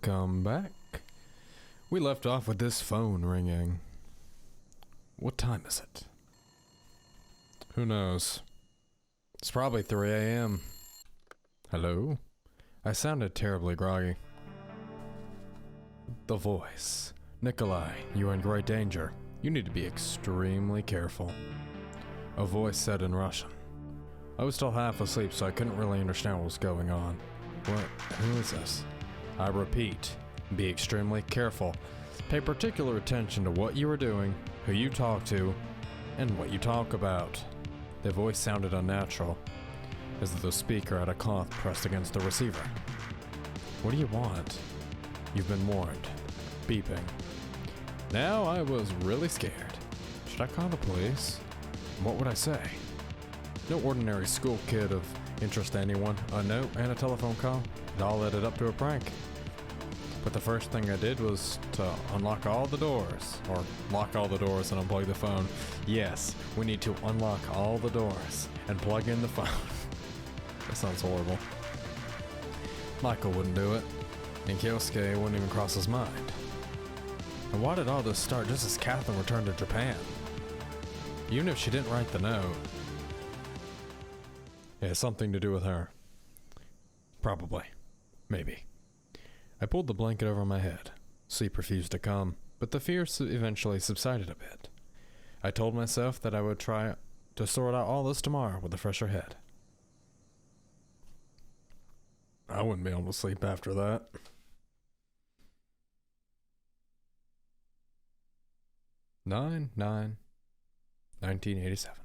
Welcome back. We left off with this phone ringing. What time is it? Who knows? It's probably 3 a.m. Hello? I sounded terribly groggy. The voice. Nikolai, you are in great danger. You need to be extremely careful. A voice said in Russian. I was still half asleep, so I couldn't really understand what was going on. Who is this? I repeat, be extremely careful. Pay particular attention to what you are doing, who you talk to, and what you talk about. The voice sounded unnatural, as though the speaker had a cloth pressed against the receiver. What do you want? You've been warned. Beeping. Now I was really scared. Should I call the police? What would I say? No ordinary school kid of interest to anyone. A note and a telephone call. It all added up to a prank. But the first thing I did was to unlock all the doors, or lock all the doors and unplug the phone. Yes, we need to unlock all the doors and plug in the phone. That sounds horrible. Michael wouldn't do it, and Kyosuke wouldn't even cross his mind. And why did all this start just as Catherine returned to Japan? Even if she didn't write the note. It has something to do with her. Probably. Maybe. I pulled the blanket over my head. Sleep refused to come, but the fear eventually subsided a bit. I told myself that I would try to sort out all this tomorrow with a fresher head. I wouldn't be able to sleep after that. Nine 1987.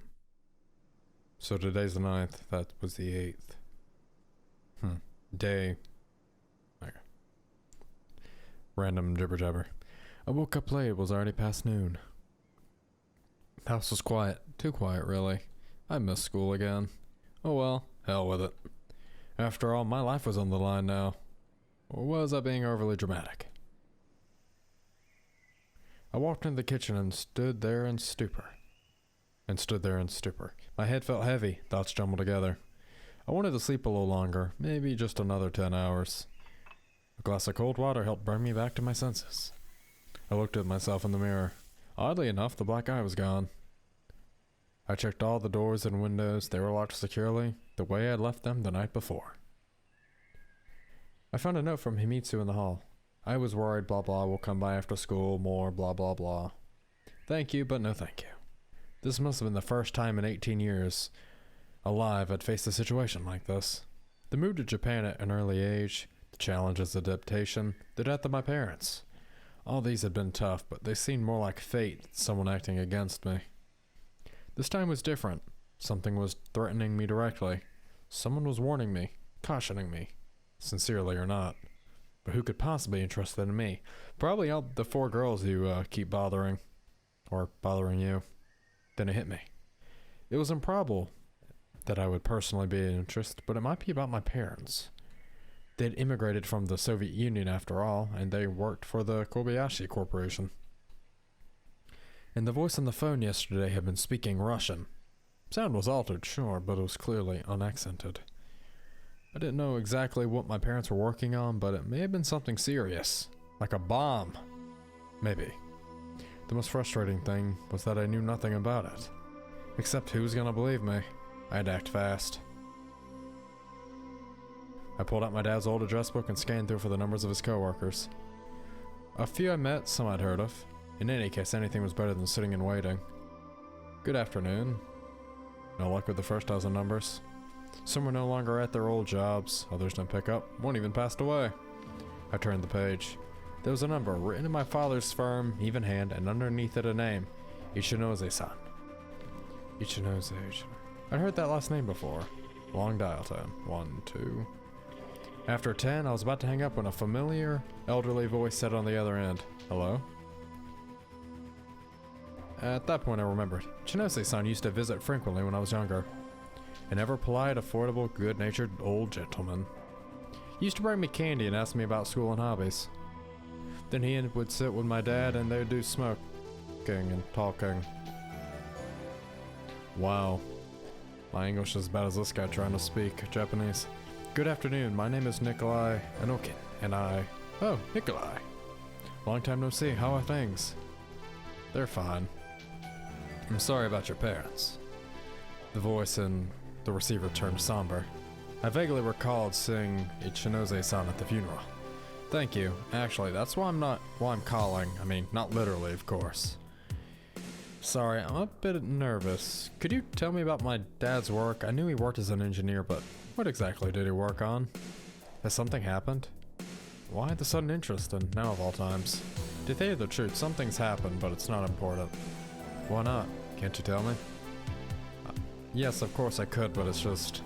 So today's the 9th, that was the 8th. Day. Okay. Random jibber jabber. I woke up late, it was already past noon. The house was quiet. Too quiet, really. I missed school again. Oh well, hell with it. After all, my life was on the line now. Or was I being overly dramatic? I walked into the kitchen and stood there in stupor. My head felt heavy, thoughts jumbled together. I wanted to sleep a little longer, maybe just another 10 hours. A glass of cold water helped bring me back to my senses. I looked at myself in the mirror. Oddly enough, the black eye was gone. I checked all the doors and windows. They were locked securely, the way I had left them the night before. I found a note from Himitsu in the hall. I was worried, blah blah, will come by after school, more blah blah blah. Thank you, but no thank you. This must have been the first time in 18 years alive I'd faced a situation like this. The move to Japan at an early age, the challenges of adaptation, the death of my parents. All these had been tough, but they seemed more like fate than someone acting against me. This time was different. Something was threatening me directly. Someone was warning me, cautioning me, sincerely or not. But who could possibly be interested in me? Probably all the 4 girls who keep bothering. Or bothering you. Then it hit me. It was improbable that I would personally be of interest, but it might be about my parents. They'd immigrated from the Soviet Union after all, and they worked for the Kobayashi Corporation. And the voice on the phone yesterday had been speaking Russian. Sound was altered, sure, but it was clearly unaccented. I didn't know exactly what my parents were working on, but it may have been something serious. Like a bomb. Maybe. The most frustrating thing was that I knew nothing about it. Except who was gonna believe me? I had to act fast. I pulled out my dad's old address book and scanned through for the numbers of his coworkers. A few I met, some I'd heard of. In any case, anything was better than sitting and waiting. Good afternoon. No luck with the first dozen numbers. Some were no longer at their old jobs, others didn't pick up, one even passed away. I turned the page. There was a number written in my father's firm, even hand, and underneath it a name. Ichinose-san. Ichinose. I'd heard that last name before. Long dial tone. 1, 2. After 10, I was about to hang up when a familiar, elderly voice said on the other end, "Hello?" At that point I remembered. Ichinose-san used to visit frequently when I was younger. An ever-polite, affordable, good-natured old gentleman. He used to bring me candy and ask me about school and hobbies. Then he would sit with my dad and they would do smoking and talking. Wow. My English is as bad as this guy trying to speak Japanese. Good afternoon, my name is Nikolai Anokin, and I Oh, Nikolai. Long time no see. How are things? They're fine. I'm sorry about your parents. The voice in the receiver turned somber. I vaguely recalled seeing a Chinose-san at the funeral. Thank you. Actually, that's why I'm calling. I mean, not literally, of course. Sorry, I'm a bit nervous. Could you tell me about my dad's work? I knew he worked as an engineer, but what exactly did he work on? Has something happened? Why the sudden interest, and now of all times? To tell you the truth, something's happened, but it's not important. Why not? Can't you tell me? Yes, of course I could, but it's just...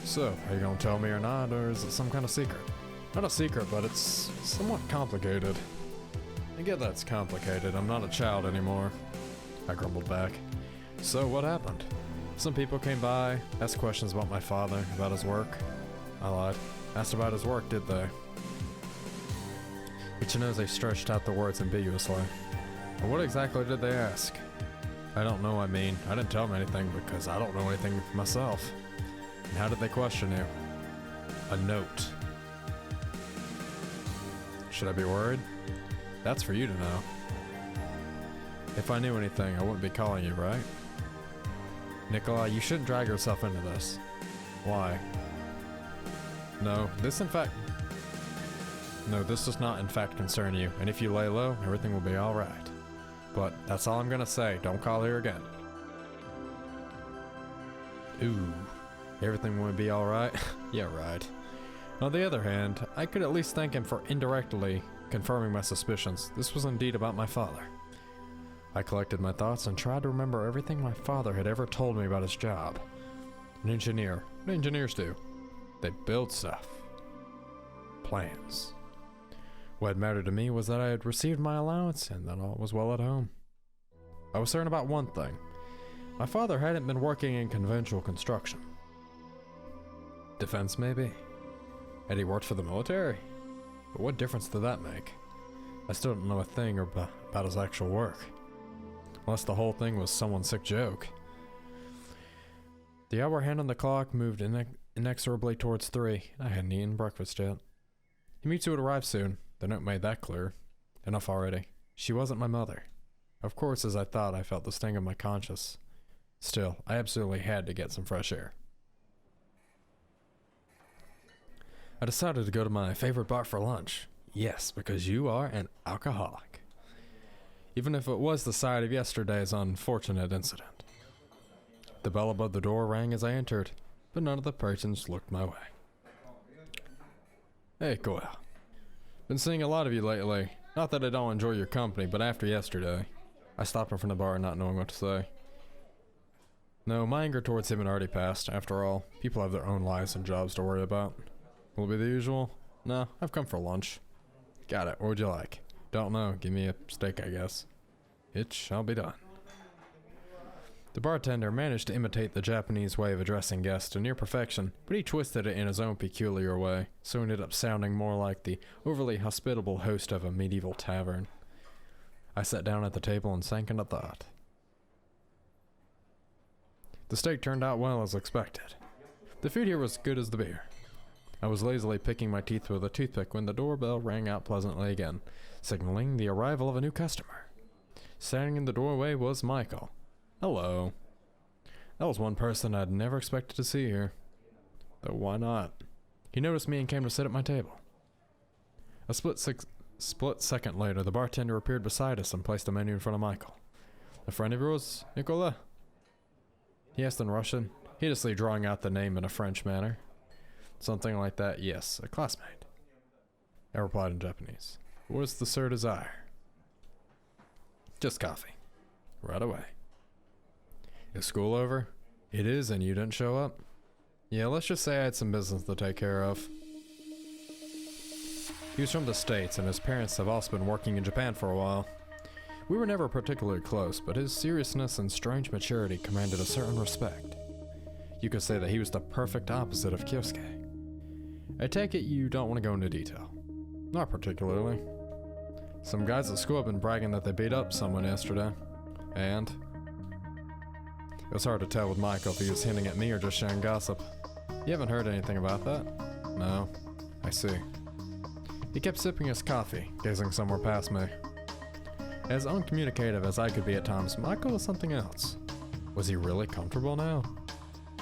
So, are you gonna tell me or not, or is it some kind of secret? Not a secret, but it's somewhat complicated. I get that's complicated. I'm not a child anymore. I grumbled back. So, what happened? Some people came by, asked questions about my father, about his work. I lied. Asked about his work, did they? Ichinose stretched out the words ambiguously. And what exactly did they ask? I don't know, I didn't tell them anything because I don't know anything myself. And how did they question you? A note. Should I be worried? That's for you to know. If I knew anything, I wouldn't be calling you, right? Nikolai, you shouldn't drag yourself into this. Why? No, this does not in fact concern you, and if you lay low, everything will be alright. But that's all I'm gonna say, don't call here again. Ooh, everything will be alright? Yeah, right. On the other hand, I could at least thank him for indirectly confirming my suspicions. This was indeed about my father. I collected my thoughts and tried to remember everything my father had ever told me about his job. An engineer. What engineers do? They build stuff. Plans. What mattered to me was that I had received my allowance and that all was well at home. I was certain about one thing. My father hadn't been working in conventional construction. Defense, maybe? Had he worked for the military? But what difference did that make? I still don't know a thing about his actual work. Unless the whole thing was someone's sick joke. The hour hand on the clock moved inexorably towards 3. I hadn't eaten breakfast yet. Himitsu would arrive soon. The note made that clear. Enough already. She wasn't my mother. Of course, as I thought, I felt the sting of my conscience. Still, I absolutely had to get some fresh air. I decided to go to my favorite bar for lunch. Yes, because you are an alcoholic. Even if it was the site of yesterday's unfortunate incident. The bell above the door rang as I entered, but none of the patrons looked my way. Hey, Koya. Been seeing a lot of you lately. Not that I don't enjoy your company, but after yesterday. I stopped in front of the bar not knowing what to say. No, my anger towards him had already passed. After all, people have their own lives and jobs to worry about. Will it be the usual? No, I've come for lunch. Got it. What would you like? Don't know. Give me a steak, I guess. It shall be done. The bartender managed to imitate the Japanese way of addressing guests to near perfection, but he twisted it in his own peculiar way, so he ended up sounding more like the overly hospitable host of a medieval tavern. I sat down at the table and sank into thought. The steak turned out well as expected. The food here was good as the beer. I was lazily picking my teeth with a toothpick when the doorbell rang out pleasantly again, signaling the arrival of a new customer. Standing in the doorway was Michael. Hello. That was one person I'd never expected to see here. Though why not? He noticed me and came to sit at my table. A split second later, the bartender appeared beside us and placed a menu in front of Michael. A friend of yours, Nicola? He asked in Russian, hideously drawing out the name in a French manner. Something like that, yes, a classmate. I replied in Japanese. What is the sir desire? Just coffee. Right away. Is school over? It is, and you didn't show up? Yeah, let's just say I had some business to take care of. He was from the States, and his parents have also been working in Japan for a while. We were never particularly close, but his seriousness and strange maturity commanded a certain respect. You could say that he was the perfect opposite of Kyosuke. I take it you don't want to go into detail. Not particularly. Some guys at school have been bragging that they beat up someone yesterday. And? It was hard to tell with Michael if he was hinting at me or just sharing gossip. You haven't heard anything about that? No. I see. He kept sipping his coffee, gazing somewhere past me. As uncommunicative as I could be at times, Michael was something else. Was he really comfortable now?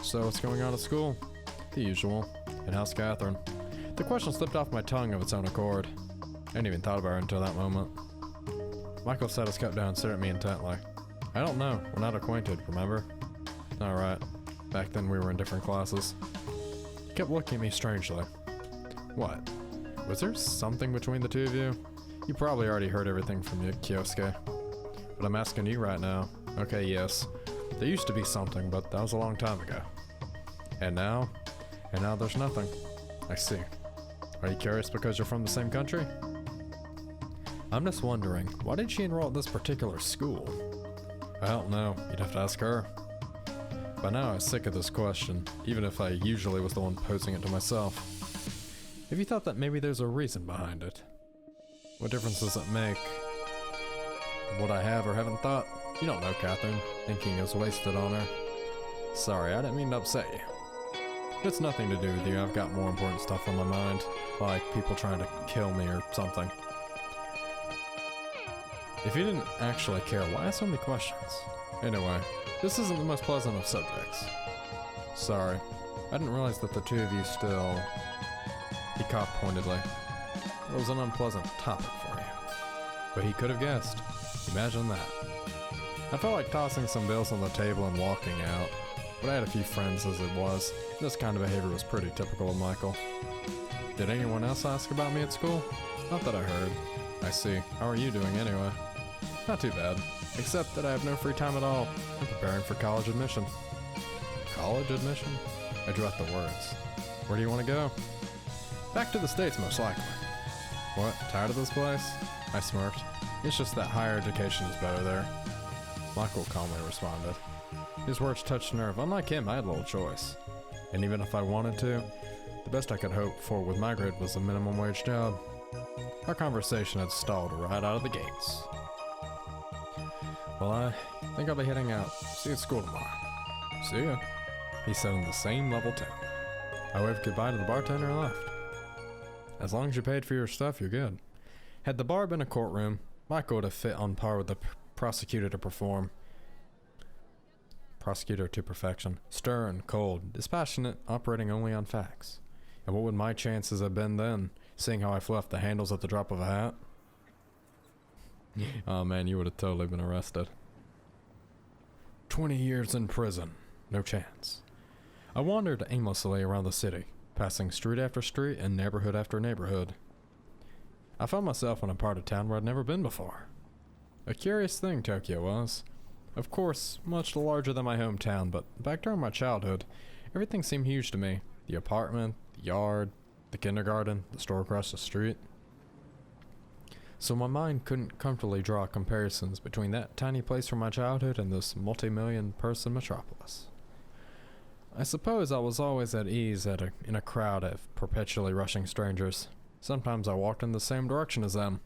So what's going on at school? The usual. And how's Catherine? The question slipped off my tongue of its own accord. I hadn't even thought about her until that moment. Michael set his cup down and stared at me intently. I don't know. We're not acquainted, remember? Alright. Back then we were in different classes. He kept looking at me strangely. What? Was there something between the two of you? You probably already heard everything from Kyosuke. But I'm asking you right now. Okay, yes. There used to be something, but that was a long time ago. And now? And now there's nothing. I see. Are you curious because you're from the same country? I'm just wondering, why did she enroll at this particular school? I don't know. You'd have to ask her. By now I was sick of this question, even if I usually was the one posing it to myself. Have you thought that maybe there's a reason behind it? What difference does it make? What I have or haven't thought? You don't know, Catherine. Thinking is wasted on her. Sorry, I didn't mean to upset you. It's nothing to do with you. I've got more important stuff on my mind, like people trying to kill me or something. If you didn't actually care, why ask so many questions? Anyway, this isn't the most pleasant of subjects. Sorry, I didn't realize that the two of you still... He coughed pointedly. It was an unpleasant topic for you. But he could have guessed. Imagine that. I felt like tossing some bills on the table and walking out, but I had a few friends as it was. This kind of behavior was pretty typical of Michael. Did anyone else ask about me at school? Not that I heard. I see. How are you doing anyway? Not too bad, except that I have no free time at all. I'm preparing for college admission. College admission? I drew out the words. Where do you want to go? Back to the States, most likely. What, tired of this place? I smirked. It's just that higher education is better there. Michael calmly responded. His words touched a nerve. Unlike him, I had little choice. And even if I wanted to, the best I could hope for with my grade was a minimum wage job. Our conversation had stalled right out of the gates. Well, I think I'll be heading out. See you at school tomorrow. See ya, he said in the same level tone. I waved goodbye to the bartender and left. As long as you paid for your stuff, you're good. Had the bar been a courtroom, Michael would have fit on par with the prosecutor to perfection. Stern, cold, dispassionate, operating only on facts. And what would my chances have been then, seeing how I flew off the handles at the drop of a hat? Oh man, you would have totally been arrested. 20 years in prison. No chance. I wandered aimlessly around the city, passing street after street and neighborhood after neighborhood. I found myself in a part of town where I'd never been before. A curious thing Tokyo was. Of course, much larger than my hometown, but back during my childhood, everything seemed huge to me. The apartment, the yard, the kindergarten, the store across the street. So my mind couldn't comfortably draw comparisons between that tiny place from my childhood and this multi-million person metropolis. I suppose I was always at ease in a crowd of perpetually rushing strangers. Sometimes I walked in the same direction as them,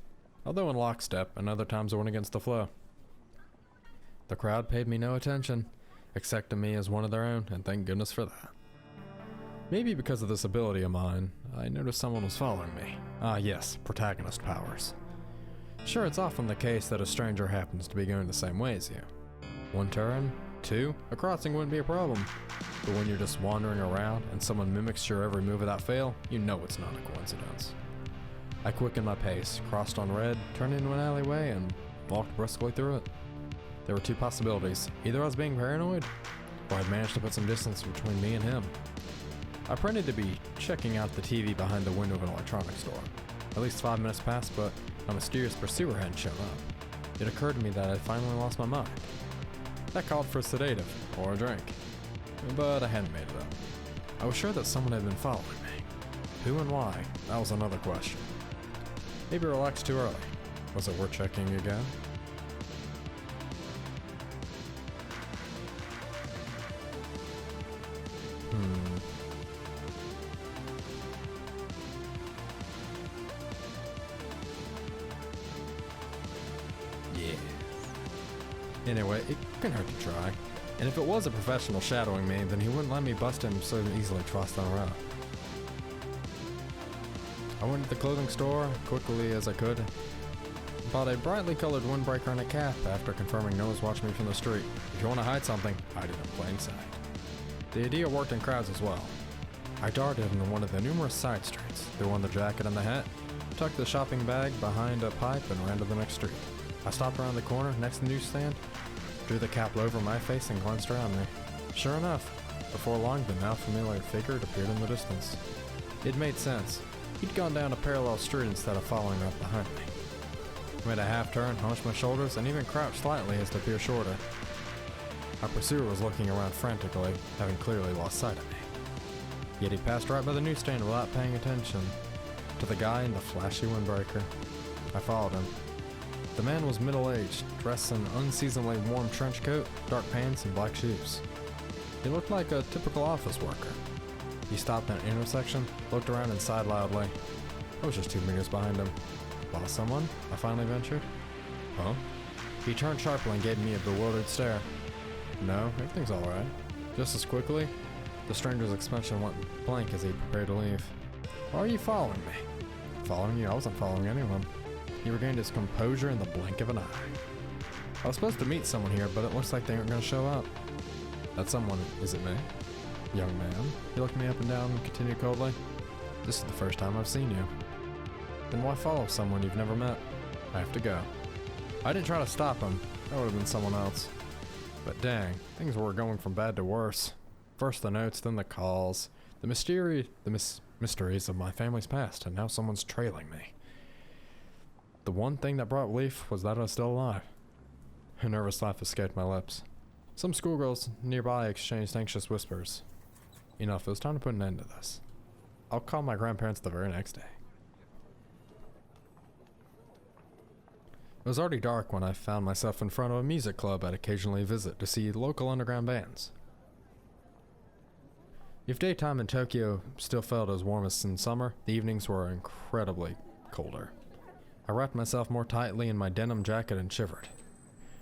although in lockstep, and other times I went against the flow. The crowd paid me no attention, accepting me as one of their own, and thank goodness for that. Maybe because of this ability of mine, I noticed someone was following me. Ah yes, protagonist powers. Sure, it's often the case that a stranger happens to be going the same way as you. One turn, two, a crossing wouldn't be a problem. But when you're just wandering around and someone mimics your every move without fail, you know it's not a coincidence. I quickened my pace, crossed on red, turned into an alleyway, and walked briskly through it. There were two possibilities. Either I was being paranoid, or I'd managed to put some distance between me and him. I pretended to be checking out the TV behind the window of an electronics store. At least 5 minutes passed, but a mysterious pursuer hadn't shown up. It occurred to me that I'd finally lost my mind. That called for a sedative, or a drink. But I hadn't made it up. I was sure that someone had been following me. Who and why? That was another question. Maybe I relaxed too early. Was it worth checking again? Anyway, it couldn't hurt to try. And if it was a professional shadowing me, then he wouldn't let me bust him so easily trust on around. I went to the clothing store quickly as I could, bought a brightly colored windbreaker and a cap after confirming no one's watching me from the street. If you want to hide something, hide it in plain sight. The idea worked in crowds as well. I darted into one of the numerous side streets, threw on the jacket and the hat, tucked the shopping bag behind a pipe and ran to the next street. I stopped around the corner next to the newsstand, drew the cap over my face and glanced around me. Sure enough, before long the now familiar figure appeared in the distance. It made sense. He'd gone down a parallel street instead of following up behind me. I made a half turn, hunched my shoulders, and even crouched slightly as to appear shorter. Our pursuer was looking around frantically, having clearly lost sight of me. Yet he passed right by the newsstand without paying attention to the guy in the flashy windbreaker. I followed him. The man was middle-aged, dressed in an unseasonably warm trench coat, dark pants, and black shoes. He looked like a typical office worker. He stopped at an intersection, looked around and sighed loudly. I was just 2 meters behind him. Lost someone? I finally ventured. Huh? He turned sharply and gave me a bewildered stare. No, everything's alright. Just as quickly, the stranger's expression went blank as he prepared to leave. Why are you following me? Following you? I wasn't following anyone. He regained his composure in the blink of an eye. I was supposed to meet someone here, but it looks like they aren't going to show up. That someone, is it me? Young man. He looked me up and down and continued coldly. This is the first time I've seen you. Then why follow someone you've never met? I have to go. I didn't try to stop him. That would have been someone else. But dang, things were going from bad to worse. First the notes, then the calls. The mysteries of my family's past, and now someone's trailing me. The one thing that brought relief was that I was still alive. A nervous laugh escaped my lips. Some schoolgirls nearby exchanged anxious whispers. Enough, it was time to put an end to this. I'll call my grandparents the very next day. It was already dark when I found myself in front of a music club I'd occasionally visit to see local underground bands. If daytime in Tokyo still felt as warm as in summer, the evenings were incredibly colder. I wrapped myself more tightly in my denim jacket and shivered.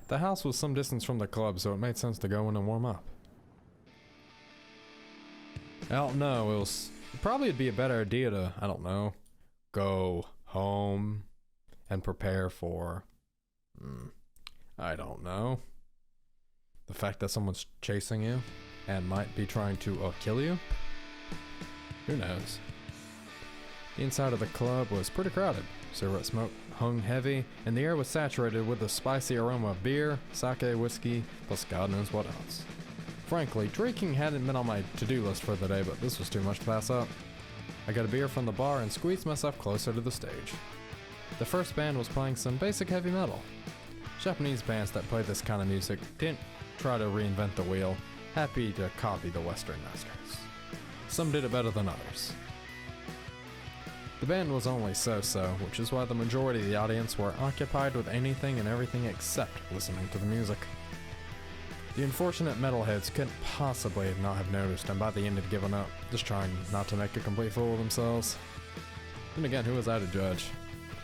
The house was some distance from the club, so it made sense to go in and warm up. I don't know, probably it'd be a better idea to, I don't know, go home and prepare for, I don't know, the fact that someone's chasing you and might be trying to kill you? Who knows? The inside of the club was pretty crowded. Cigarette smoke hung heavy, and the air was saturated with the spicy aroma of beer, sake, whiskey, plus God knows what else. Frankly, drinking hadn't been on my to-do list for the day, but this was too much to pass up. I got a beer from the bar and squeezed myself closer to the stage. The first band was playing some basic heavy metal. Japanese bands that played this kind of music didn't try to reinvent the wheel, happy to copy the Western masters. Some did it better than others. The band was only so-so, which is why the majority of the audience were occupied with anything and everything except listening to the music. The unfortunate metalheads couldn't possibly not have noticed, and by the end had given up, just trying not to make a complete fool of themselves. Then again, who was I to judge?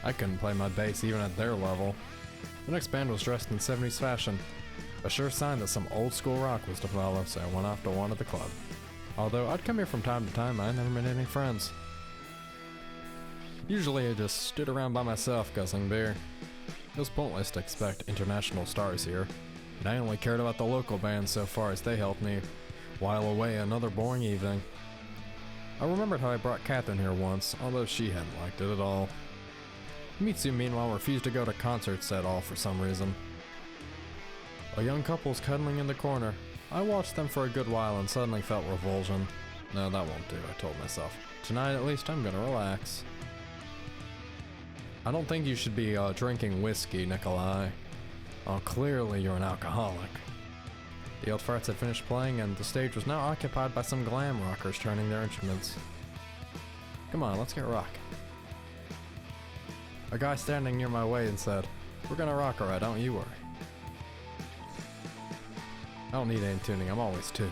I couldn't play my bass even at their level. The next band was dressed in 70s fashion, a sure sign that some old school rock was to follow, so I went off to one at the club. Although I'd come here from time to time, I never made any friends. Usually I just stood around by myself guzzling beer. It was pointless to expect international stars here, and I only cared about the local bands so far as they helped me while away another boring evening. I remembered how I brought Catherine here once, although she hadn't liked it at all. Mitsu meanwhile refused to go to concerts at all for some reason. A young couple was cuddling in the corner. I watched them for a good while and suddenly felt revulsion. No, that won't do, I told myself. Tonight at least I'm gonna relax. I don't think you should be drinking whiskey, Nikolai. Oh, clearly you're an alcoholic. The old farts had finished playing and the stage was now occupied by some glam rockers turning their instruments. Come on, let's get rocking. A guy standing near my way and said, "We're gonna rock alright, don't you worry." I don't need any tuning, I'm always tuned.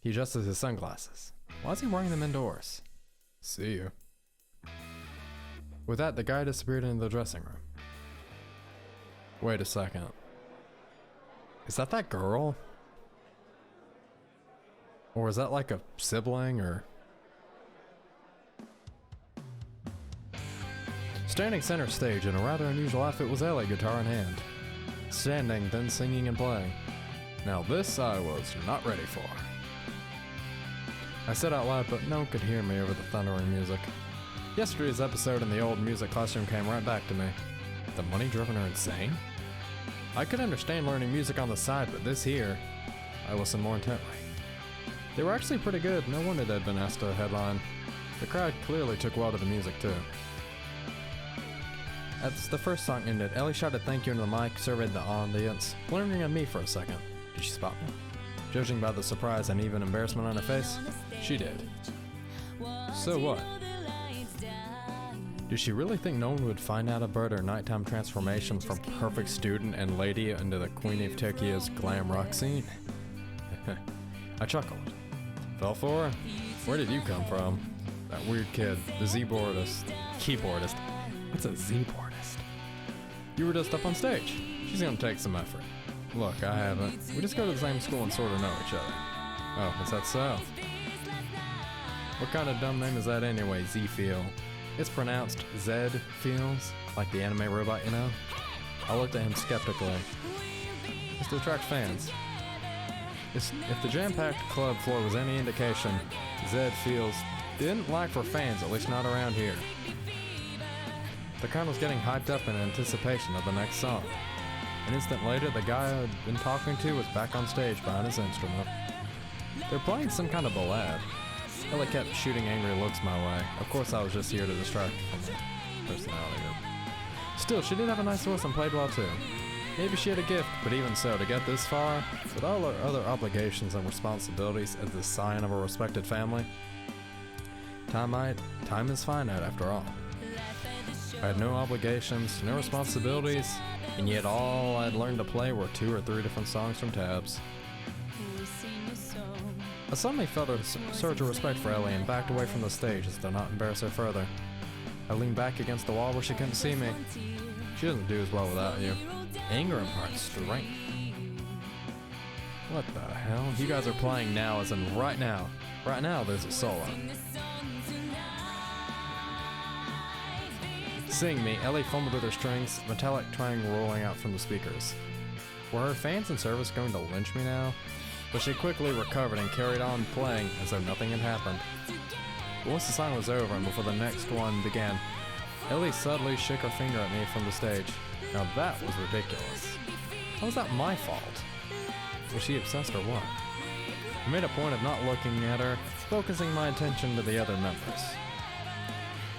He adjusted his sunglasses. Why is he wearing them indoors? See you. With that, the guy disappeared into the dressing room. Wait a second. Is that girl? Or is that like a sibling or... Standing center stage in a rather unusual outfit was Ellie, guitar in hand. Standing, then singing and playing. Now this I was not ready for. I said out loud, but no one could hear me over the thundering music. Yesterday's episode in the old music classroom came right back to me. The money driven her insane? I could understand learning music on the side, but this here, I listened more intently. They were actually pretty good, no wonder they'd been asked to headline. The crowd clearly took well to the music too. As the first song ended, Ellie shouted thank you into the mic, surveyed the audience, wondering at me for a second. Did she spot me? Judging by the surprise and even embarrassment on her face, she did. So what? Did she really think no one would find out about her nighttime transformation from perfect student and lady into the Queen of Tokyo's glam rock scene? I chuckled. Fell for her? Where did you come from? That weird kid, the keyboardist. What's a Z-boardist? You were just up on stage. She's gonna take some effort. Look, I haven't. We just go to the same school and sort of know each other. Oh, is that so? What kind of dumb name is that anyway, Z-Feel? It's pronounced Zed Feels, like the anime robot, you know? I looked at him skeptically. It's to attract fans. If the jam-packed club floor was any indication, Zed Feels didn't like for fans, at least not around here. The crowd was getting hyped up in anticipation of the next song. An instant later, the guy I'd been talking to was back on stage behind his instrument. They're playing some kind of ballad. Ellie kept shooting angry looks my way. Of course, I was just here to distract her from her personality. Still, she did have a nice voice and played well too. Maybe she had a gift, but even so, to get this far, with all her other obligations and responsibilities as the scion of a respected family, time is finite after all. I had no obligations, no responsibilities, and yet all I'd learned to play were 2 or 3 different songs from tabs. I suddenly felt a surge of respect for Ellie and backed away from the stage as to not embarrass her further. I leaned back against the wall where she couldn't see me. She doesn't do as well without you. Anger imparts strength. What the hell? You guys are playing now as in right now. Right now there's a solo. Seeing me, Ellie fumbled with her strings, metallic twang rolling out from the speakers. Were her fans in service going to lynch me now? But she quickly recovered and carried on playing as though nothing had happened. But once the song was over and before the next one began, Ellie subtly shook her finger at me from the stage. Now that was ridiculous. How was that my fault? Was she obsessed or what? I made a point of not looking at her, focusing my attention to the other members.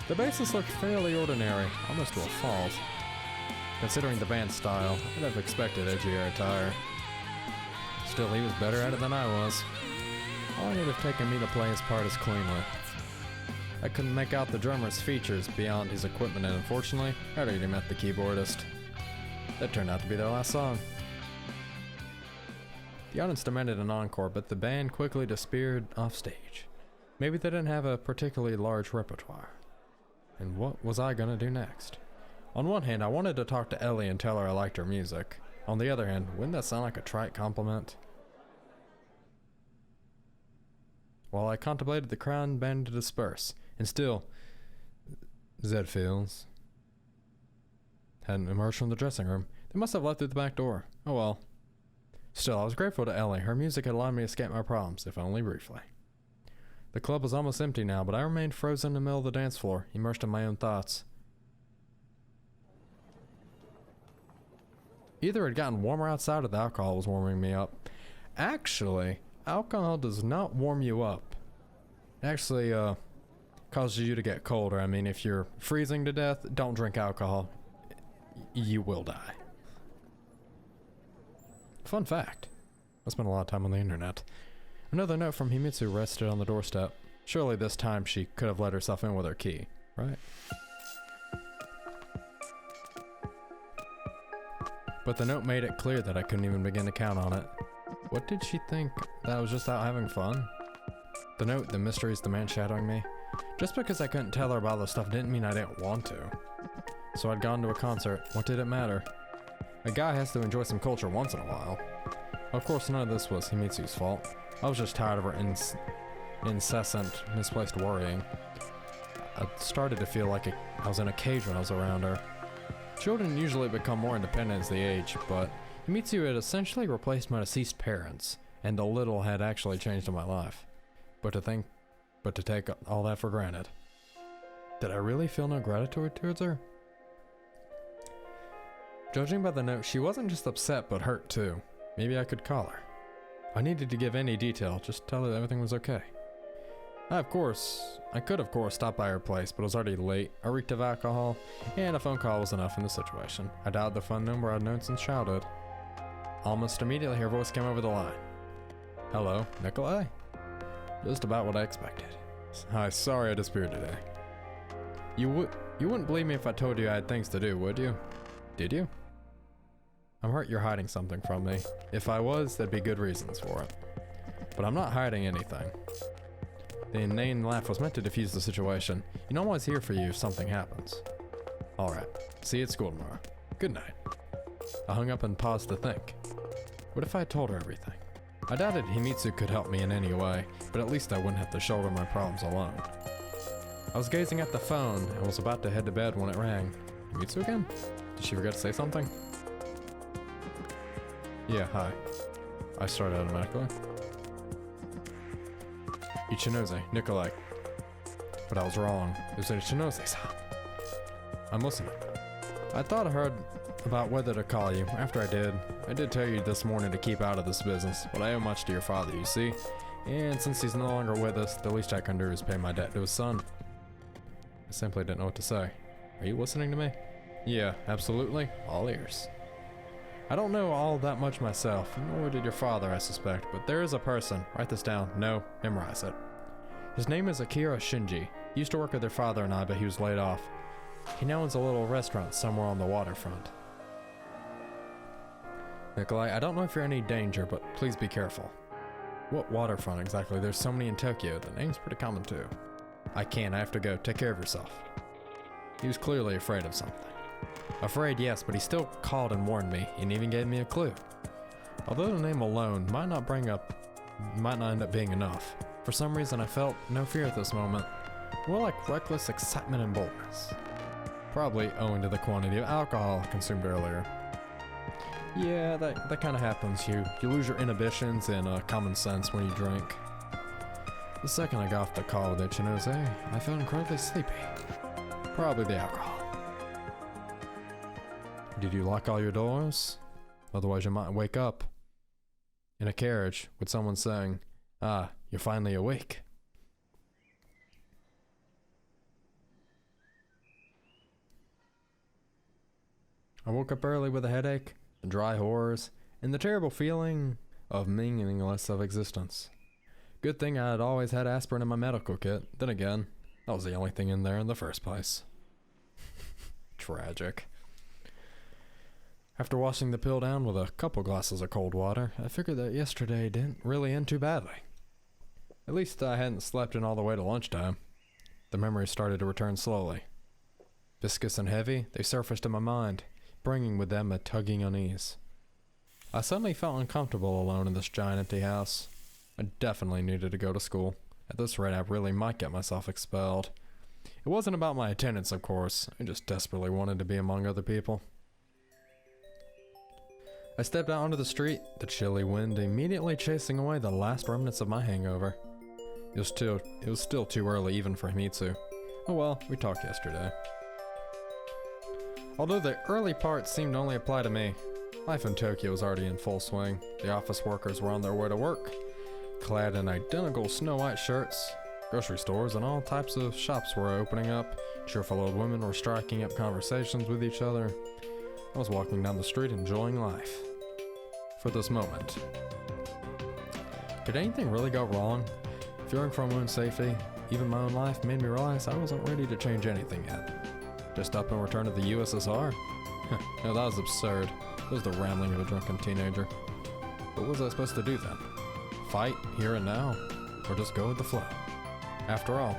The bassist looked fairly ordinary, almost to a fault. Considering the band's style, I'd have expected edgier attire. Still, he was better at it than I was. All it would have taken me to play his part as cleanly. I couldn't make out the drummer's features beyond his equipment, and unfortunately, I'd already met the keyboardist. That turned out to be their last song. The audience demanded an encore, but the band quickly disappeared off stage. Maybe they didn't have a particularly large repertoire. And what was I gonna do next? On one hand, I wanted to talk to Ellie and tell her I liked her music. On the other hand, wouldn't that sound like a trite compliment? While I contemplated, the crowd began to disperse, and still, Zed Fields hadn't emerged from the dressing room. They must have left through the back door. Oh well. Still, I was grateful to Ellie. Her music had allowed me to escape my problems, if only briefly. The club was almost empty now, but I remained frozen in the middle of the dance floor, immersed in my own thoughts. Either it had gotten warmer outside or the alcohol was warming me up. Actually, alcohol does not warm you up. It actually causes you to get colder. I mean, if you're freezing to death, don't drink alcohol. You will die. Fun fact. I spent a lot of time on the internet. Another note from Himitsu rested on the doorstep. Surely this time she could have let herself in with her key, right? But the note made it clear that I couldn't even begin to count on it. What did she think? That I was just out having fun? The note, the mysteries, the man shadowing me. Just because I couldn't tell her about the stuff didn't mean I didn't want to. So I'd gone to a concert. What did it matter? A guy has to enjoy some culture once in a while. Of course, none of this was Himitsu's fault. I was just tired of her incessant, misplaced worrying. I'd started to feel like I was in a cage when I was around her. Children usually become more independent as they age, but Himitsu had essentially replaced my deceased parents, and a little had actually changed in my life. But to take all that for granted. Did I really feel no gratitude towards her? Judging by the note, she wasn't just upset but hurt too. Maybe I could call her. If I needed to give any detail, just tell her that everything was okay. I could of course stop by her place, but it was already late. I reeked of alcohol, and a phone call was enough in the situation. I dialed the phone number I'd known since childhood. Almost immediately her voice came over the line. Hello, Nikolai? Just about what I expected. Hi, sorry I disappeared today. You wouldn't believe me if I told you I had things to do, would you? Did you? I'm hurt you're hiding something from me. If I was, there'd be good reasons for it. But I'm not hiding anything. The inane laugh was meant to diffuse the situation. You know I'm always here for you if something happens. Alright, see you at school tomorrow. Good night. I hung up and paused to think. What if I had told her everything? I doubted Himitsu could help me in any way, but at least I wouldn't have to shoulder my problems alone. I was gazing at the phone and was about to head to bed when it rang. Himitsu again? Did she forget to say something? Yeah, hi. I started automatically. Ichinose, Nikolai. But I was wrong. It was Ichinose-san. I'm listening. I thought I heard about whether to call you. After I did tell you this morning to keep out of this business, but I owe much to your father, you see. And since he's no longer with us, the least I can do is pay my debt to his son. I simply didn't know what to say. Are you listening to me? Yeah, absolutely. All ears. I don't know all that much myself, nor did your father, I suspect, but there is a person. Write this down. No, memorize it. His name is Akira Shinji. He used to work with their father and I, but he was laid off. He now owns a little restaurant somewhere on the waterfront. Nikolai, I don't know if you're in any danger, but please be careful. What waterfront exactly? There's so many in Tokyo. The name's pretty common too. I have to go. Take care of yourself. He was clearly afraid of something. Afraid, yes, but he still called and warned me, and even gave me a clue. Although the name alone might not end up being enough. For some reason I felt no fear at this moment. More like reckless excitement and boldness. Probably owing to the quantity of alcohol consumed earlier. Yeah, that kind of happens. You lose your inhibitions and common sense when you drink. The second I got off the call with Ichinose, I felt incredibly sleepy. Probably the alcohol. Did you lock all your doors? Otherwise you might wake up in a carriage with someone saying, "Ah, you're finally awake." I woke up early with a headache, and dry horrors, and the terrible feeling of meaningless of existence. Good thing I had always had aspirin in my medical kit. Then again, that was the only thing in there in the first place. Tragic. After washing the pill down with a couple glasses of cold water, I figured that yesterday didn't really end too badly. At least I hadn't slept in all the way to lunchtime. The memories started to return slowly. Viscous and heavy, they surfaced in my mind, bringing with them a tugging unease. I suddenly felt uncomfortable alone in this giant empty house. I definitely needed to go to school. At this rate, I really might get myself expelled. It wasn't about my attendance, of course. I just desperately wanted to be among other people. I stepped out onto the street, the chilly wind immediately chasing away the last remnants of my hangover. It was still too early even for Himitsu. Oh well, we talked yesterday. Although the early part seemed to only apply to me, life in Tokyo was already in full swing. The office workers were on their way to work, clad in identical snow-white shirts. Grocery stores and all types of shops were opening up. Cheerful old women were striking up conversations with each other. I was walking down the street enjoying life. For this moment. Could anything really go wrong? Fearing for my own safety, even my own life, made me realize I wasn't ready to change anything yet. Just up and return to the USSR? No, that was absurd. It was the rambling of a drunken teenager. But what was I supposed to do then? Fight, here and now? Or just go with the flow? After all,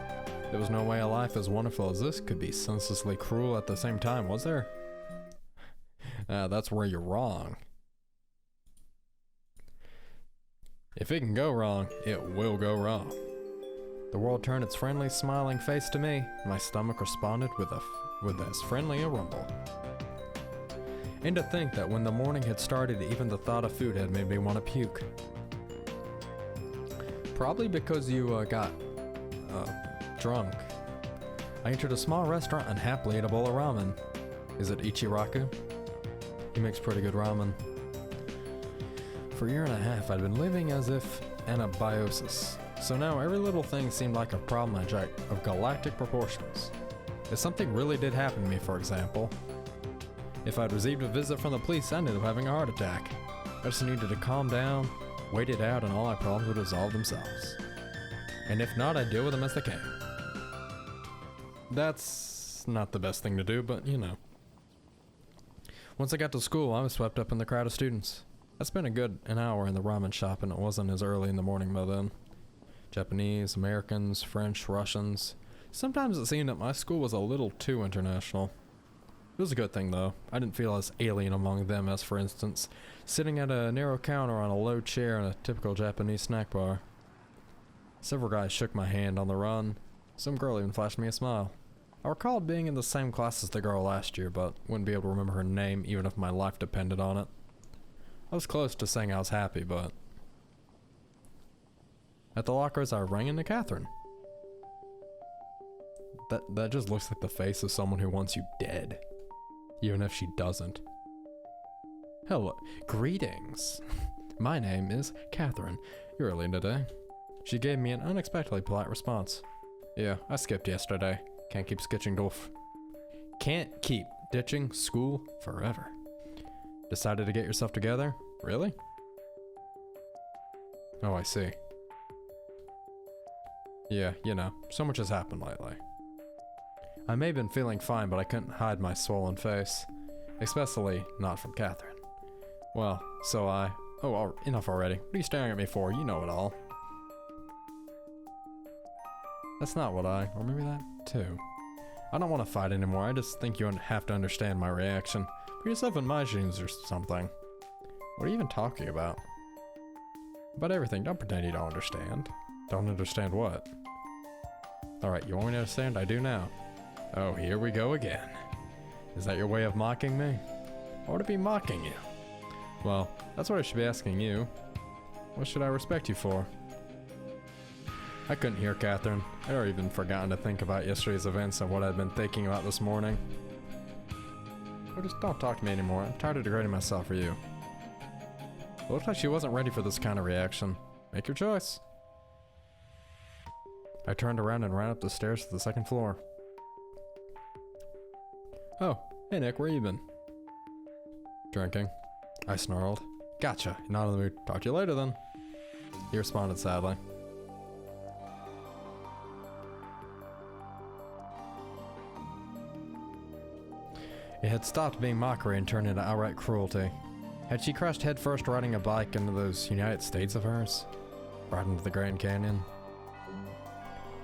there was no way a life as wonderful as this could be senselessly cruel at the same time, was there? That's where you're wrong. If it can go wrong, it will go wrong. The world turned its friendly, smiling face to me, and my stomach responded with as friendly a rumble. And to think that when the morning had started, even the thought of food had made me want to puke. Probably because you got drunk. I entered a small restaurant and happily ate a bowl of ramen. Is it Ichiraku? He makes pretty good ramen. For a year and a half, I'd been living as if anabiosis. So now every little thing seemed like a problem of galactic proportions. If something really did happen to me, for example, if I'd received a visit from the police, I ended up having a heart attack. I just needed to calm down, wait it out, and all my problems would resolve themselves. And if not, I'd deal with them as they came. That's not the best thing to do, but you know. Once I got to school, I was swept up in the crowd of students. I spent a good an hour in the ramen shop, and it wasn't as early in the morning by then. Japanese, Americans, French, Russians. Sometimes it seemed that my school was a little too international. It was a good thing though. I didn't feel as alien among them as, for instance, sitting at a narrow counter on a low chair in a typical Japanese snack bar. Several guys shook my hand on the run. Some girl even flashed me a smile. I recalled being in the same class as the girl last year, but wouldn't be able to remember her name even if my life depended on it. I was close to saying I was happy, but... At the lockers, I rang into Catherine. That just looks like the face of someone who wants you dead. Even if she doesn't. Hello. Greetings. My name is Catherine. You're early today. She gave me an unexpectedly polite response. Yeah, I skipped yesterday. Can't keep ditching school forever. Decided to get yourself together? Really? Oh, I see. Yeah, you know, so much has happened lately. I may have been feeling fine, but I couldn't hide my swollen face. Especially not from Catherine. Well, so I... Oh, enough already. What are you staring at me for? You know it all. That's not what or maybe that too. I don't want to fight anymore. I just think you have to understand my reaction. Put yourself in my shoes or something. What are you even talking about? About everything. Don't pretend you don't understand. Don't understand what? Alright, you want me to understand? I do now. Oh, here we go again. Is that your way of mocking me? Or would it be mocking you? Well, that's what I should be asking you. What should I respect you for? I couldn't hear Catherine. I'd already even forgotten to think about yesterday's events and what I'd been thinking about this morning. Or just don't talk to me anymore. I'm tired of degrading myself for you. It looked like she wasn't ready for this kind of reaction. Make your choice. I turned around and ran up the stairs to the second floor. Oh, hey Nick, where you been? Drinking. I snarled. Gotcha, you're not in the mood. Talk to you later then. He responded sadly. It had stopped being mockery and turned into outright cruelty. Had she crashed headfirst riding a bike into those United States of hers? Right into the Grand Canyon?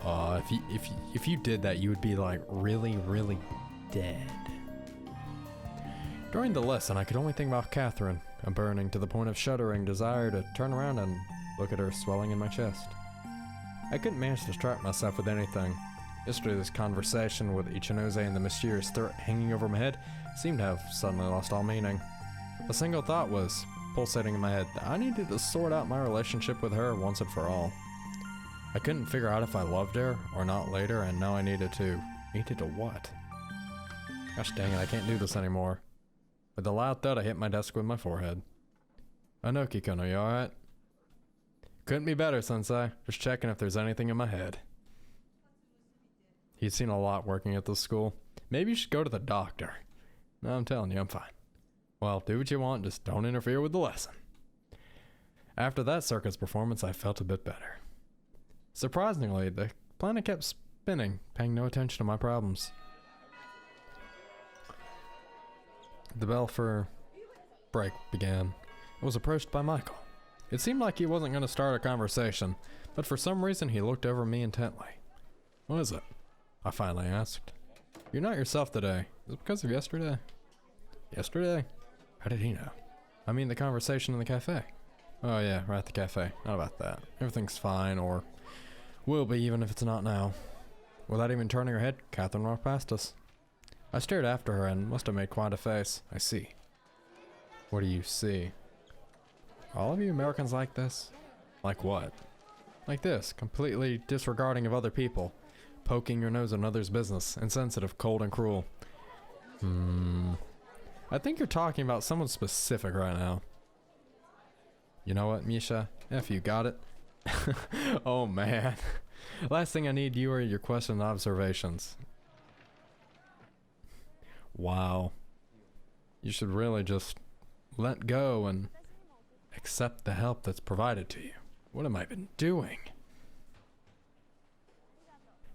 If you did that, you would be like really, really dead. During the lesson, I could only think about Catherine, a burning to the point of shuddering desire to turn around and look at her swelling in my chest. I couldn't manage to distract myself with anything. Yesterday's conversation with Ichinose and the mysterious threat hanging over my head seemed to have suddenly lost all meaning. A single thought was pulsating in my head that I needed to sort out my relationship with her once and for all. I couldn't figure out if I loved her or not later, and now I needed to... Needed to what? Gosh dang it, I can't do this anymore. With a loud thud, I hit my desk with my forehead. Anoki-kun, are you alright? Couldn't be better, Sensei. Just checking if there's anything in my head. He's seen a lot working at this school. Maybe you should go to the doctor. No, I'm telling you, I'm fine. Well, do what you want, just don't interfere with the lesson. After that circus performance, I felt a bit better. Surprisingly, the planet kept spinning, paying no attention to my problems. The bell for break began. I was approached by Michael. It seemed like he wasn't going to start a conversation, but for some reason he looked over me intently. What is it? I finally asked. You're not yourself today. Is it because of yesterday? Yesterday? How did he know? I mean the conversation in the cafe. Oh yeah, right at the cafe. Not about that. Everything's fine, or Will be, even if it's not now. Without even turning her head, Catherine walked past us. I stared after her and must have made quite a face. I see. What do you see? Are all of you Americans like this? Like what? Like this, completely disregarding of other people, poking your nose in others' business, insensitive, cold, and cruel. I think you're talking about someone specific right now. You know what, Misha? If you got it. Oh man. Last thing I need you are your questions and observations. Wow. You should really just let go and accept the help that's provided to you. What am I been doing?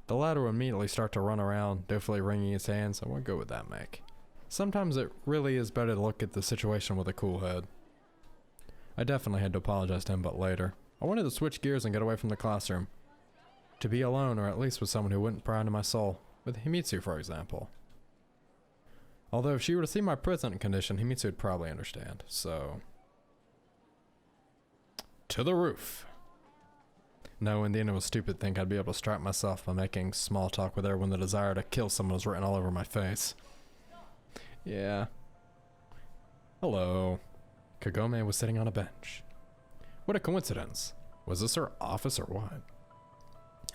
The latter will immediately start to run around, deftly wringing his hands. What good would that make? Sometimes it really is better to look at the situation with a cool head. I definitely had to apologize to him, but later. I wanted to switch gears and get away from the classroom. To be alone, or at least with someone who wouldn't pry into my soul. With Himitsu, for example. Although if she were to see my present condition, Himitsu would probably understand, so... To the roof! No, in the end it was stupid to think I'd be able to strap myself by making small talk with her when the desire to kill someone was written all over my face. Yeah. Hello. Kagome was sitting on a bench. What a coincidence. Was this her office or what?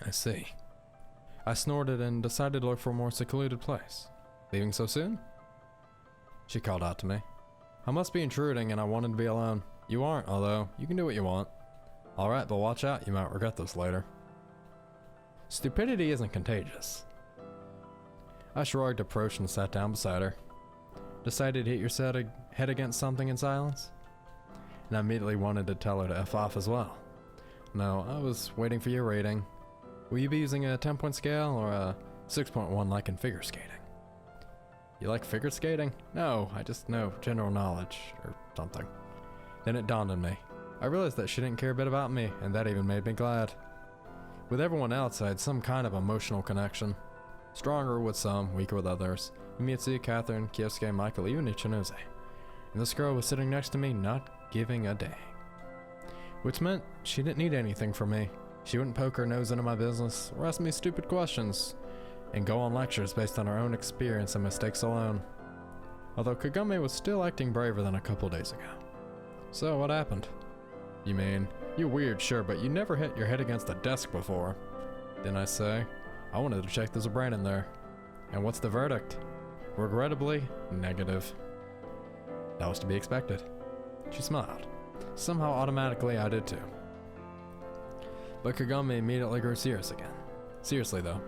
I see. I snorted and decided to look for a more secluded place. Leaving so soon? She called out to me. I must be intruding and I wanted to be alone. You aren't, although you can do what you want. Alright, but watch out, you might regret this later. Stupidity isn't contagious. I shrugged, approached, and sat down beside her. Decided to hit your head against something in silence? And I immediately wanted to tell her to F off as well. No, I was waiting for your rating. Will you be using a 10-point scale or a 6.1 like in figure skating? You like figure skating? No, I just know general knowledge or something. Then it dawned on me. I realized that she didn't care a bit about me, and that even made me glad. With everyone else, I had some kind of emotional connection. Stronger with some, weaker with others. Himitsu, Catherine, Kyosuke, Michael, even Ichinose. And this girl was sitting next to me, not giving a dang. Which meant she didn't need anything from me. She wouldn't poke her nose into my business, or ask me stupid questions, and go on lectures based on her own experience and mistakes alone. Although Kagome was still acting braver than a couple days ago. So what happened? You mean, you're weird, sure, but you never hit your head against a desk before. Didn't I say? I wanted to check there's a brain in there. And what's the verdict? Regrettably, negative. That was to be expected. She smiled. Somehow automatically I did too. But Kagome immediately grew serious again. Seriously though.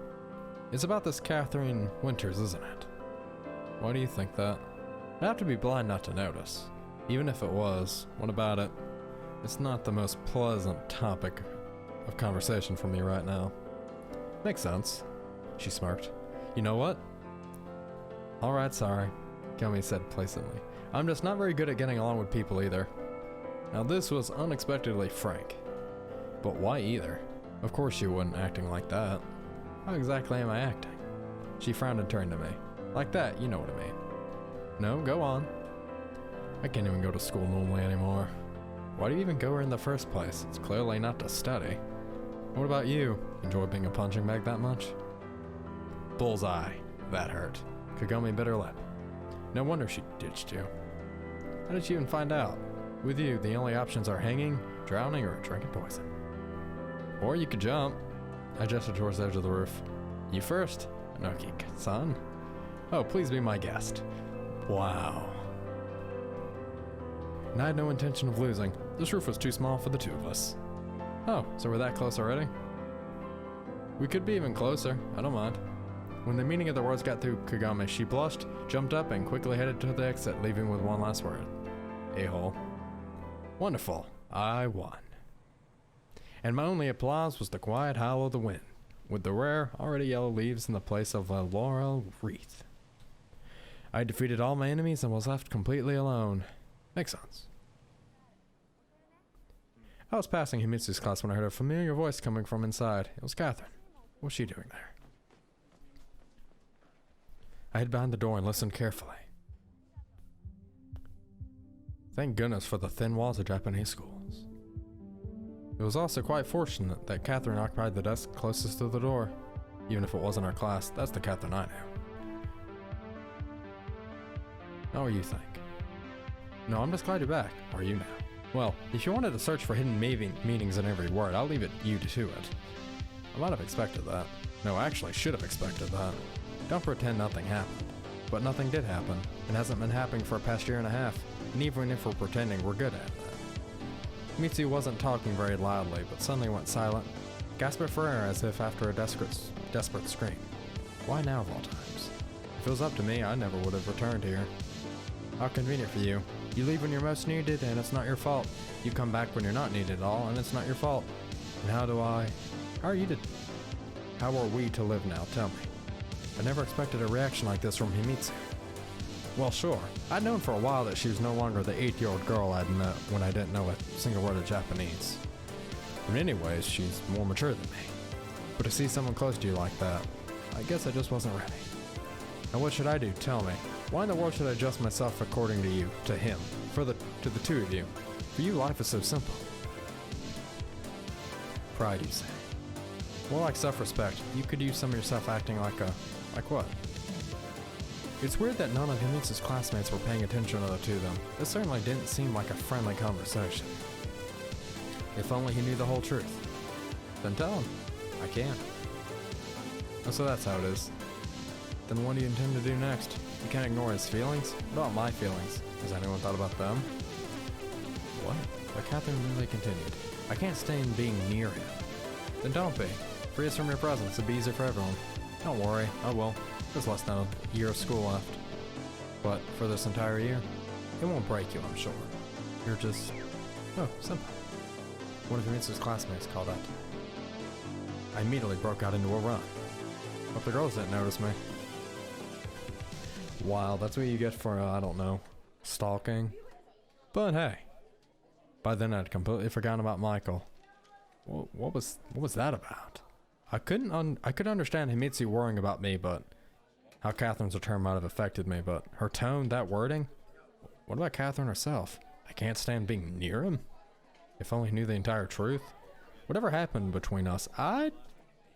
It's about this Catherine Winters, isn't it? Why do you think that? I'd have to be blind not to notice. Even if it was, what about it? It's not the most pleasant topic of conversation for me right now. Makes sense. She smirked. You know what? Alright, sorry, Kagome said placidly. I'm just not very good at getting along with people either. Now this was unexpectedly frank. But why either? Of course you wouldn't acting like that. How exactly am I acting? She frowned and turned to me. Like that, you know what I mean. No, go on. I can't even go to school normally anymore. Why do you even go here in the first place? It's clearly not to study. What about you? Enjoy being a punching bag that much? Bullseye. That hurt. Kagome bit her lip. No wonder she ditched you. How did you even find out? With you, the only options are hanging, drowning, or drinking poison. Or you could jump. I gestured towards the edge of the roof. You first, Inoki-san. Oh, please be my guest. Wow. And I had no intention of losing. This roof was too small for the two of us. Oh, so we're that close already? We could be even closer. I don't mind. When the meaning of the words got through Kagome, she blushed, jumped up, and quickly headed to the exit, leaving with one last word. A-hole. Wonderful. I won. And my only applause was the quiet howl of the wind, with the rare, already yellow leaves in the place of a laurel wreath. I defeated all my enemies and was left completely alone. Makes sense. I was passing Himitsu's class when I heard a familiar voice coming from inside. It was Catherine. What was she doing there? I hid behind the door and listened carefully. Thank goodness for the thin walls of Japanese schools. It was also quite fortunate that Catherine occupied the desk closest to the door. Even if it wasn't our class, that's the Catherine I knew. How do you think? No, I'm just glad you're back. Are you now? Well, if you wanted to search for hidden meanings in every word, I'll leave it you to it. I might have expected that. No, I actually should have expected that. Don't pretend nothing happened. But nothing did happen. It hasn't been happening for a past year and a half, and even if we're pretending, we're good at that. Mitsu wasn't talking very loudly, but suddenly went silent, gasping for air as if after a desperate scream. Why now of all times? If it was up to me, I never would have returned here. How convenient for you. You leave when you're most needed, and it's not your fault. You come back when you're not needed at all, and it's not your fault. And how are we to live now? Tell me. I never expected a reaction like this from Himitsu. Well, sure. I'd known for a while that she was no longer the 8-year-old girl I'd met when I didn't know a single word of Japanese. In many ways, she's more mature than me. But to see someone close to you like that, I guess I just wasn't ready. Now what should I do? Tell me. Why in the world should I adjust myself according to you, to him, to the two of you? For you, life is so simple. Pride, you say. More like self-respect. You could use some of yourself acting like what? It's weird that none of Himitsu's classmates were paying attention to them. This certainly didn't seem like a friendly conversation. If only he knew the whole truth. Then tell him. I can't. Oh, so that's how it is. Then what do you intend to do next? You can't ignore his feelings? What about my feelings? Has anyone thought about them? What? But Catherine really continued. I can't stand being near him. Then don't be. Free us from your presence. It'd be easier for everyone. Don't worry. I will. There's less than a year of school left. But for this entire year, it won't break you, I'm sure. You're just... oh, simple. One of Himitsu's classmates called out to me. I immediately broke out into a run. But the girls didn't notice me. Wow, that's what you get for, I don't know, stalking. But hey, by then I'd completely forgotten about Michael. What was that about? I could understand Himitsu worrying about me, but how Catherine's return might have affected me, but her tone, that wording? What about Catherine herself? I can't stand being near him? If only he knew the entire truth. Whatever happened between us, I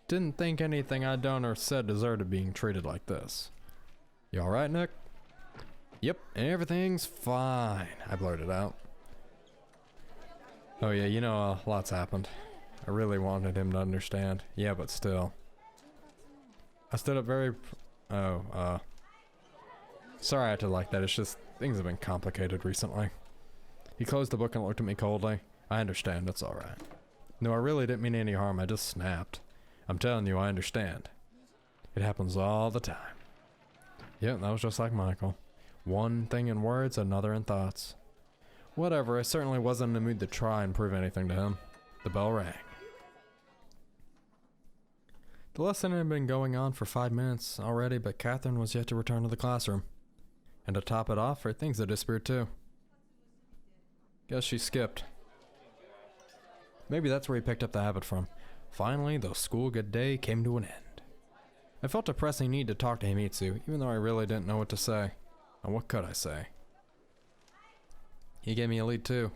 didn't think anything I'd done or said deserved being treated like this. You alright, Nick? Yep, everything's fine, I blurted out. Oh yeah, you know, lots happened. I really wanted him to understand. Yeah, but still. I stood up very... sorry I had to like that, it's just things have been complicated recently. He closed the book and looked at me coldly. I understand, it's alright. No, I really didn't mean any harm, I just snapped. I'm telling you, I understand. It happens all the time. Yeah, that was just like Michael. One thing in words, another in thoughts. Whatever, I certainly wasn't in the mood to try and prove anything to him. The bell rang. The lesson had been going on for 5 minutes already, but Catherine was yet to return to the classroom. And to top it off, her things had disappeared too. Guess she skipped. Maybe that's where he picked up the habit from. Finally, the school good day came to an end. I felt a pressing need to talk to Himitsu, even though I really didn't know what to say. And what could I say? He gave me a lead too.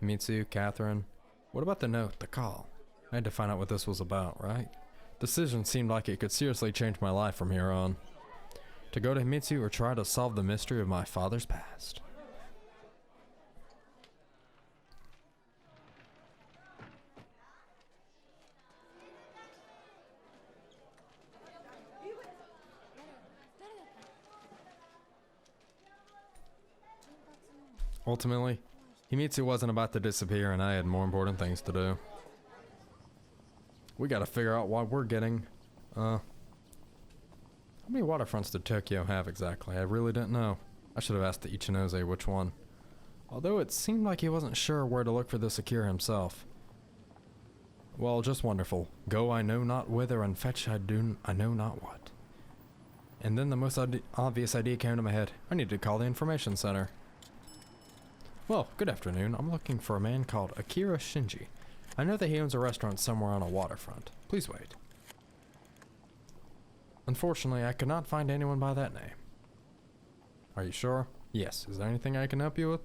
Himitsu, Catherine. What about the note, the call? I had to find out what this was about, right? Decision seemed like it could seriously change my life from here on. To go to Himitsu or try to solve the mystery of my father's past. Ultimately, Himitsu wasn't about to disappear and I had more important things to do. We gotta figure out what we're getting. How many waterfronts did Tokyo have exactly? I really didn't know. I should have asked the Ichinose which one. Although it seemed like he wasn't sure where to look for the Sakura himself. Well, just wonderful. Go I know not whither and fetch I know not what. And then the most obvious idea came to my head. I need to call the information center. Well, good afternoon. I'm looking for a man called Akira Shinji. I know that he owns a restaurant somewhere on a waterfront. Please wait. Unfortunately, I could not find anyone by that name. Are you sure? Yes. Is there anything I can help you with?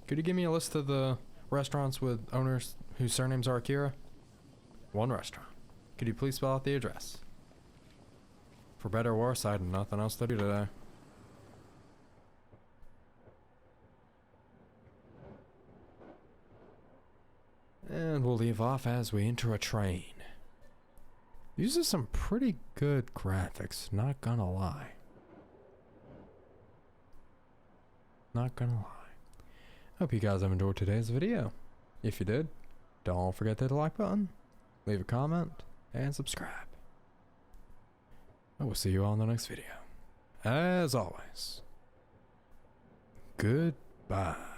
Could you give me a list of the restaurants with owners whose surnames are Akira? One restaurant. Could you please spell out the address? For better or worse, I had nothing else to do today. And we'll leave off as we enter a train. Uses some pretty good graphics, not gonna lie. Not gonna lie. Hope you guys have enjoyed today's video. If you did, don't forget to hit the like button, leave a comment, and subscribe. I will see you all in the next video. As always, goodbye.